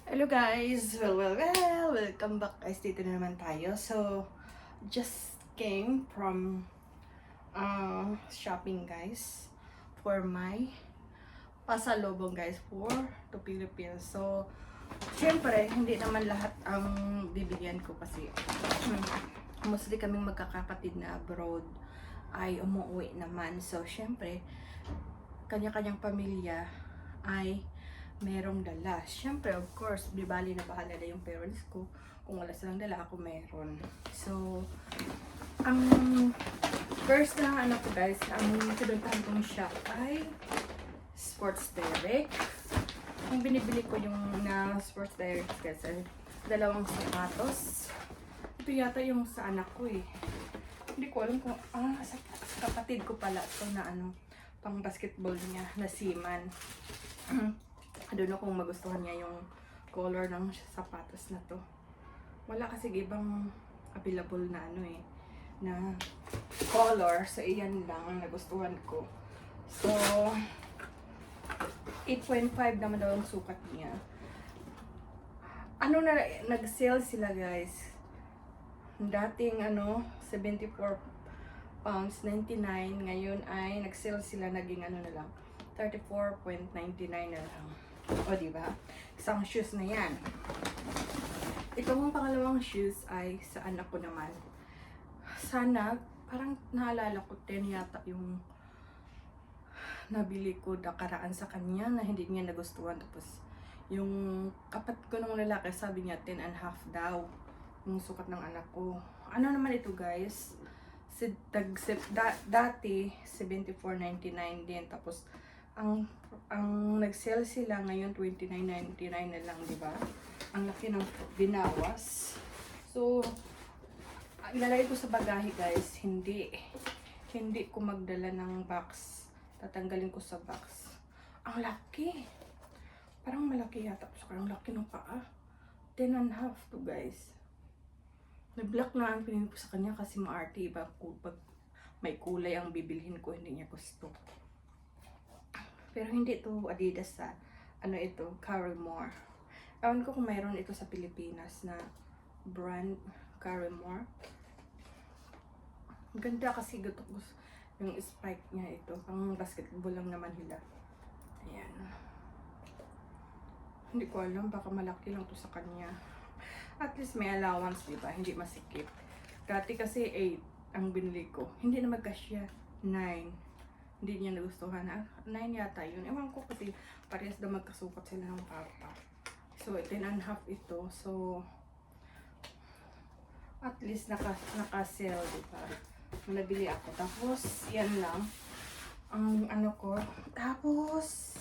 Hello guys! Welcome back guys. Dito na naman tayo. So, just came from shopping guys for my pasalubong guys for the Philippines. So, syempre, hindi naman lahat ang bibigyan ko kasi mostly kaming magkakapatid na abroad ay umuwi naman. So, syempre, kanya-kanyang pamilya ay merong dala. Siyempre, of course, di bali na bahala na yung parents ko. Kung wala silang dala, ako meron. So, ang first na ano ko guys, ang pinuntahan kong shop ay Sports Direct. Yung binibili ko yung na Sports Direct guys ay dalawang sapatos. Ito yata yung sa anak ko eh. Hindi ko alam kung, sa kapatid ko pala ito na ano, pang basketball niya, na Seaman. I don't know kung magustuhan niya yung color ng sapatos na to. Wala kasi ibang available na ano eh, na color. So, iyan lang ang nagustuhan ko. So, 8.5 naman daw ang sukat niya. Ano na, nag-sale sila guys. Dating ano, 74 pounds 99. Ngayon ay nag-sale sila, naging ano na lang, 34.99 na lang. O, diba? Isang shoes na yan. Itong pangalawang shoes ay sa anak ko naman. Sana, parang naalala ko 10 yata yung nabili ko nakaraan sa kanya na hindi niya nagustuhan. Tapos, yung kapatid ko nung lalaki, sabi niya 10.5 daw yung sukat ng anak ko. Ano naman ito guys? Dati, 74.99 din. Tapos, ang nag-sale sila ngayon 29.99 na lang, di ba? Ang laki ng binawas. So, ilalagay ko sa bagahe guys, hindi ko magdala ng box. Tatanggalin ko sa box. Ang laki. Parang malaki yata. So, ang laki ng paa. 10.5 to guys. Nag-block na ang pinili ko sa kanya kasi maarte. Iba pag may kulay ang bibilhin ko, hindi niya gusto. Pero hindi to Adidas sa ano ito, Carrymore. Ewan ko kung mayroon ito sa Pilipinas na brand Carrymore. Ganda kasi gusto ko yung spike niya ito. Pang basketball lang naman nila. Ayan. Hindi ko alam, baka malaki lang to sa kanya. At least may allowance, diba? Hindi masikip. Dati kasi 8 ang binili ko. Hindi na magkasya. 9. Hindi niya nagustuhan. 9 yata yun. Ewan ko kasi parehas daw magkasukat sila ng papa. So, 10.5 ito. So, at least naka-sale, diba? Nabili ako. Tapos, yan lang. Ang ano ko. Tapos,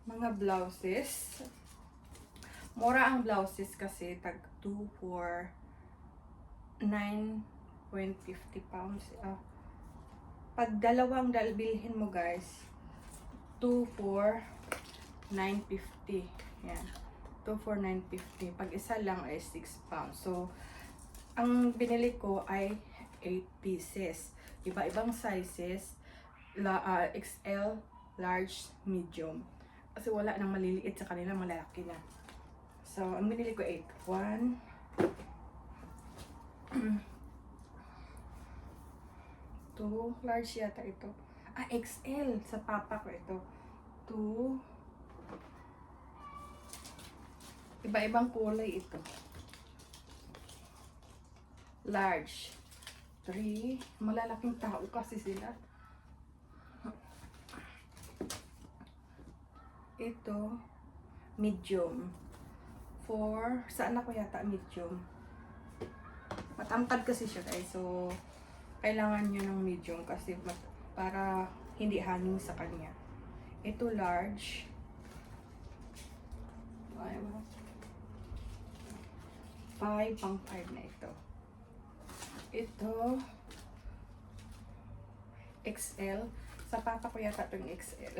mga blouses. Mura ang blouses kasi tag 2 for 9.50 pounds. Pag dalawang bilhin mo guys, 2 for 9.50. Yan. 2 for 9.50. Pag isa lang ay 6 pounds. So, ang binili ko ay 8 pieces. Iba-ibang sizes. XL, large, medium. Kasi wala nang maliliit sa kanila, malalaki na. So, ang binili ko 8. 1, 2, large yata ito. XL. Sa papa ko ito. 2. Iba-ibang kulay ito. Large. 3. Malalaking tao kasi sila. Ito. Medium. 4. Sa anak ko yata medium. Matangkad kasi siya guys. So, kailangan nyo ng medium kasi para hindi hangin sa kanya. Ito large. 5 pang 5 na ito. Ito XL. Sa papa ko yata itong XL.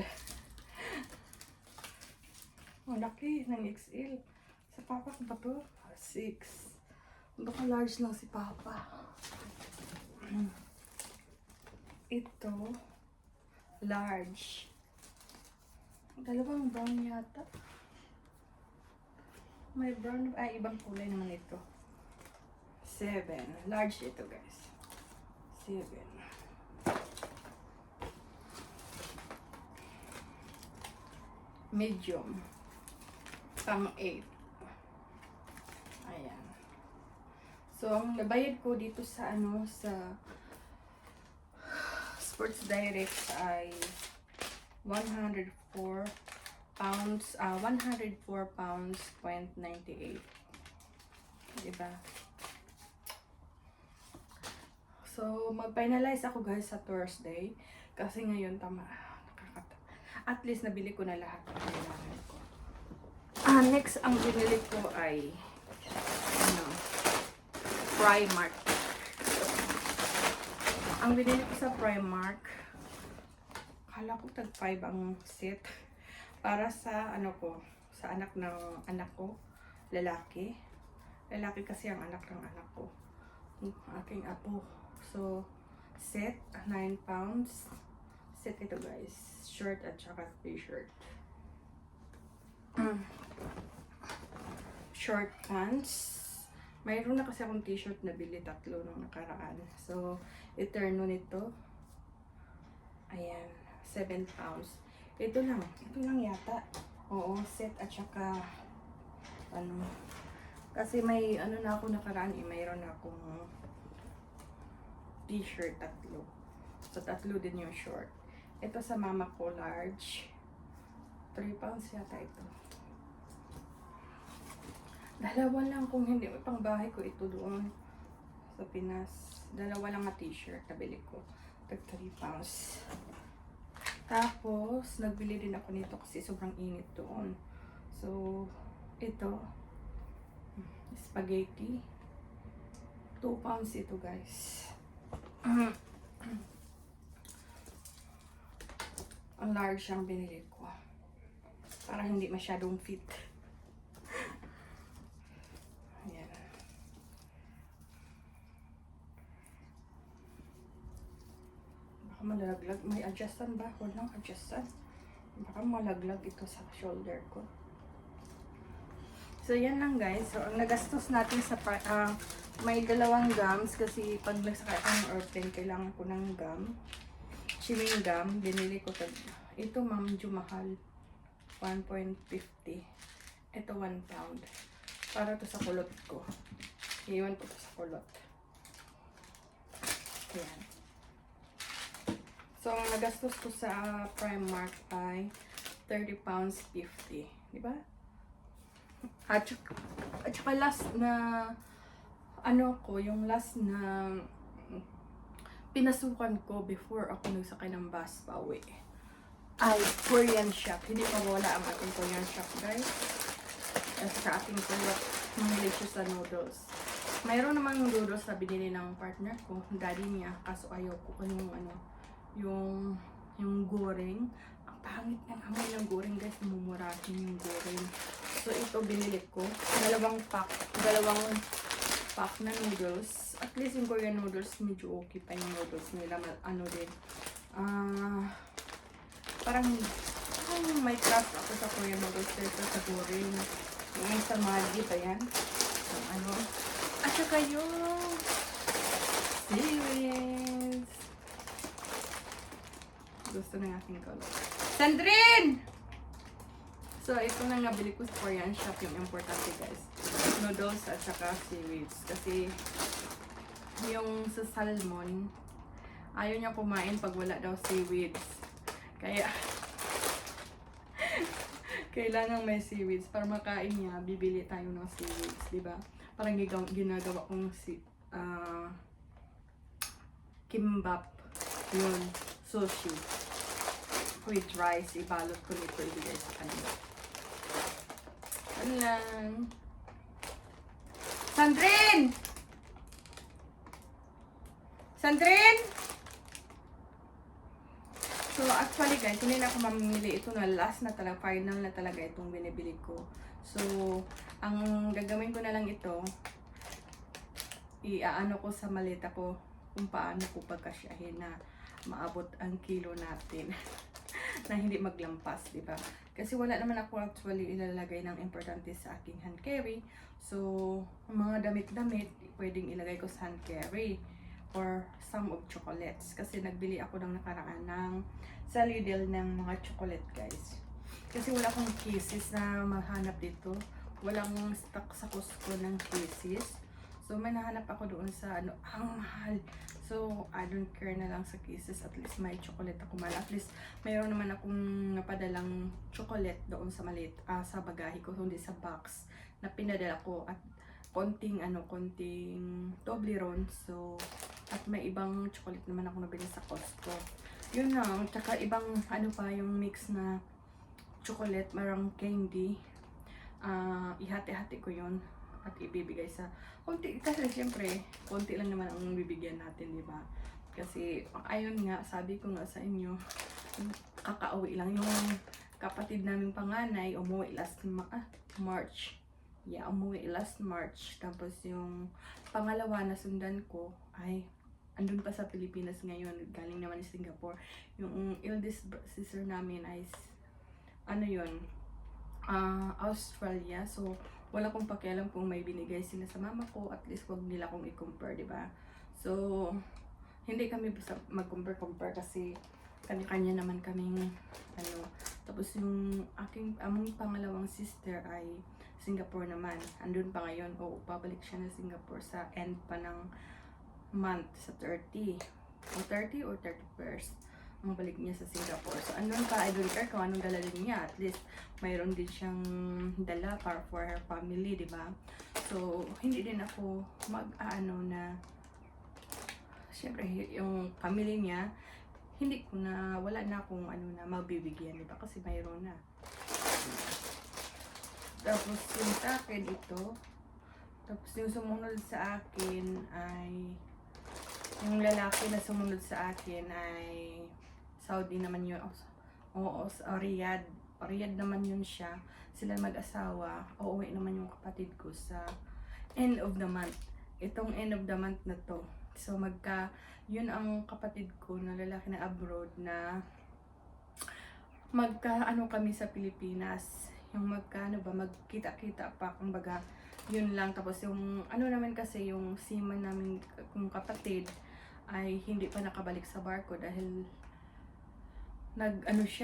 Ang laki ng XL. Sa papa ko ba ito? 6. Baka large lang si papa. Ito, large. Dalawang brown yata. May brown, ibang kulay naman ito. 7. Large ito, guys. 7. Medium. Pang 8. Ayan. So, ang nabayad ko dito sa sa Sports Direct ay 104 pounds, 104 pounds, .98. Diba? So, mag-finalize ako guys sa Thursday. Kasi ngayon, at least nabili ko na lahat ng kailangan ko. Next, ang binili ko ay Primark. Ang binili ko sa Primark, kala ko tag 5 ang set. Para sa sa anak ng anak ko, lalaki. Lalaki kasi ang anak ng anak ko. Aking apo. So, set, 9 pounds. Set ito guys. Shirt at saka t-shirt. Short pants. Mayroon na kasi akong t-shirt na bili, 3 nung nakaraan. So, Eterno nito. Ayan, 7 pounds. Ito lang yata. Oo, set at saka kasi may na ako nakaraan, mayroon akong t-shirt 3. So, 3 din yung short. Ito sa mama ko, large. 3 pounds yata ito. Dalawa lang kung hindi. Pang bahay ko ito doon sa Pinas. Dalawa lang na t-shirt nabili ko. Tag 3 pounds. Tapos, nagbili din ako nito kasi sobrang init doon. So, ito. Spaghetti. 2 pounds ito guys. Ang large ang binili ko. Para hindi masyadong fit. Ayan. Baka malaglag. May adjustan ba? Walang adjustan. Baka malaglag ito sa shoulder ko. So, yan lang guys. So, ang nagastos natin sa may 2 gums kasi pag nagsakay ako ng airplane, kailangan ko ng gum. Chewing gum. Binili ko ito, medyo mahal. 1.50. Ito, 1 pound. Para to sa kulot ko. Iwan ko to sa kulot. Ayan. So, ang nagastos ko sa Primark ay 30 pounds 50. Diba? At saka last na yung last na pinasukan ko before ako nagsakay ng bus pa uwi ay Korean shop. Hindi mawala ang ating Korean shop guys. At sa ating kulot, mahilig siya sa noodles. Mayroon namang noodles na binili ng partner ko, daddy niya, kaso ayaw ko yung goreng. Ang pangit ng amoy ng goreng guys, mumurahin yung goreng. So ito binili ko, 2 pack na noodles. At least yung Korean noodles medyo okay pa yung noodles nila. Parang may trust ako sa Korean noodles dito sa goreng. Yung sa Maggi pa yan. At saka yung seaweeds. Gusto ng ating color. Sandrine! So, ito na nga bili ko sa Korean shop. Yung importante guys. Noodles at saka seaweeds. Kasi yung sa salmon, ayaw niya kumain pag wala daw seaweeds. Kaya, kailangan may seaweeds. Para makain niya, bibili tayo ng seaweeds. Diba? Parang ginagawa kong kimbap. Yun. Sushi. With rice. Ibalot ko nito. Ibigay sa kanila. Ano lang. Sandrine! Sandrine! So, actually guys, hindi na ako mamimili. Ito na, last na talaga, final na talaga itong binibili ko. So, ang gagawin ko na lang ito, iaano ko sa maleta ko kung paano ko pagkasyahin na maabot ang kilo natin. na hindi maglampas, di ba? Kasi wala naman ako actually ilalagay ng importante sa aking hand carry. So, mga damit-damit, pwedeng ilagay ko sa hand carry or some of chocolates. Kasi nagbili ako ng nakaraan ng sa Lidl ng mga chocolate, guys. Kasi wala akong cases na mahanap dito. Walang stock sa Costco ng cases. So, may nahanap ako doon sa ano, ang mahal. So, I don't care na lang sa cases. At least may chocolate ako man. At least, mayroon naman akong napadalang chocolate doon sa maliit, sa bagahe ko, hindi sa box, na pinadala ko. At konting Toblerone. So, at may ibang chocolate naman ako nabili sa Costco. Yun lang. Tsaka ibang, ano pa, yung mix na chocolate, marang candy. Ihati-hati ko yun at ibibigay sa konti, kasi siyempre konti lang naman ang bibigyan natin, di ba? Kasi ayun nga, sabi ko nga sa inyo, kakauwi lang yung kapatid naming panganay, umuwi last March. Yeah, umuwi last March. Tapos yung pangalawa na sundan ko ay andun pa sa Pilipinas ngayon, galing naman sa Singapore. Yung eldest sister namin ay ano yun, Australia. So, wala kong pakialam kung may binigay sila sa mama ko. At least, wag nila akong i-compare, diba? So, hindi kami mag-compare kasi kanya-kanya naman kaming ano. Tapos, yung among pangalawang sister ay Singapore naman. Andun pa ngayon. O, babalik siya na Singapore sa end pa ng month, sa 30. O 30 or 31st. Ang balik niya sa Singapore. So, andun pa, I don't care kung anong dala din niya. At least, mayroon din siyang dala para for her family, di ba? So, hindi din ako mag-ano na, syempre, yung family niya, hindi ko na, wala na akong ano na mabibigyan, di ba? Kasi mayroon na. Tapos, yung sa akin ito, tapos yung sumunod sa akin ay, yung lalaki na sumunod sa akin ay Saudi naman yun. Oo, Riyadh. Riyadh naman yun siya. Sila mag-asawa. Uuwi naman yung kapatid ko sa end of the month. Itong end of the month na to. So, yun ang kapatid ko na lalaki na abroad na ano kami sa Pilipinas. Yung magkita-kita pa. Kumbaga, yun lang. Tapos yung, ano naman kasi, yung seaman namin, kung kapatid, ay hindi pa nakabalik sa barko dahil nag-ship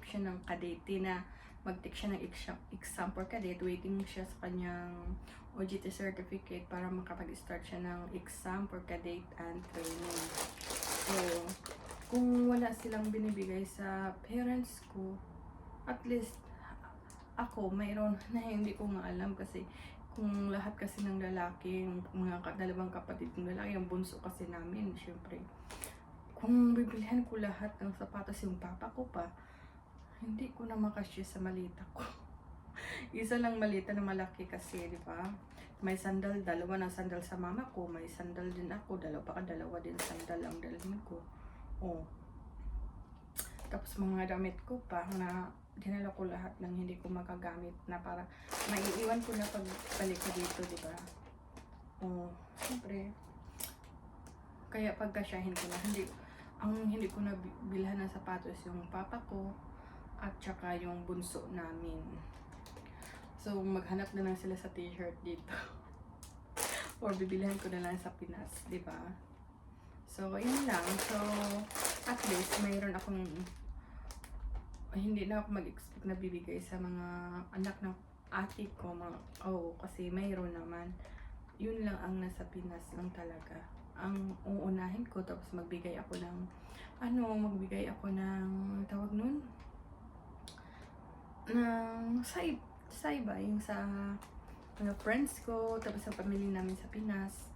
siya ng Kadete na mag-take siya ng exam for Kadete. Waiting siya sa kanyang OJT certificate para makapag-start siya ng exam for Kadete and training. So, kung wala silang binibigay sa parents ko, at least ako mayroon na hindi ko nga alam kasi kung lahat kasi ng lalaki, yung mga dalawang kapatid ng lalaki, yung bunso kasi namin, syempre, kung bibilihan ko lahat ng sapatos yung papa ko pa, hindi ko na makasya sa malita ko. Isa lang malita na malaki kasi, di ba? May sandal, dalawa ng sandal sa mama ko, may sandal din ako, dalawa din sandal ang dalhin ko. Oh. Tapos mga damit ko pa na dinala ko lahat ng hindi ko makagamit na para maiiwan ko na pagbalik ko dito, di ba? Oh, siyempre. Kaya pagkasyahin ko na, hindi ko na bilhan ng sapatos yung papa ko at saka yung bunso namin. So, maghanap na lang sila sa t-shirt dito. Or bibilihan ko na lang sa Pinas, di ba? So, yun lang. So, at least, mayroon akong hindi na ako mag-expect na bibigay sa mga anak ng ate ko. Kasi mayroon naman. Yun lang ang nasa Pinas lang talaga. Ang uunahin ko, tapos magbigay ako ng tawag nun? Ng saiba, yung sa mga friends ko, tapos sa pamilya namin sa Pinas.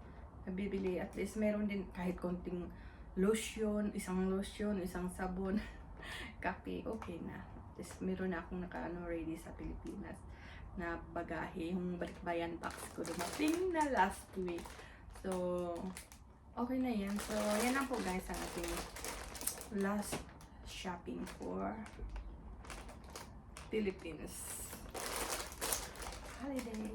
Nabibili, at least meron din kahit konting lotion, isang sabon, kape, okay na. Tapos meron na akong ready sa Pilipinas na bagahe, yung balikbayan box ko dumating na last week. So, okay na yan. So, yan lang po guys ang ating last shopping for Philippines holiday.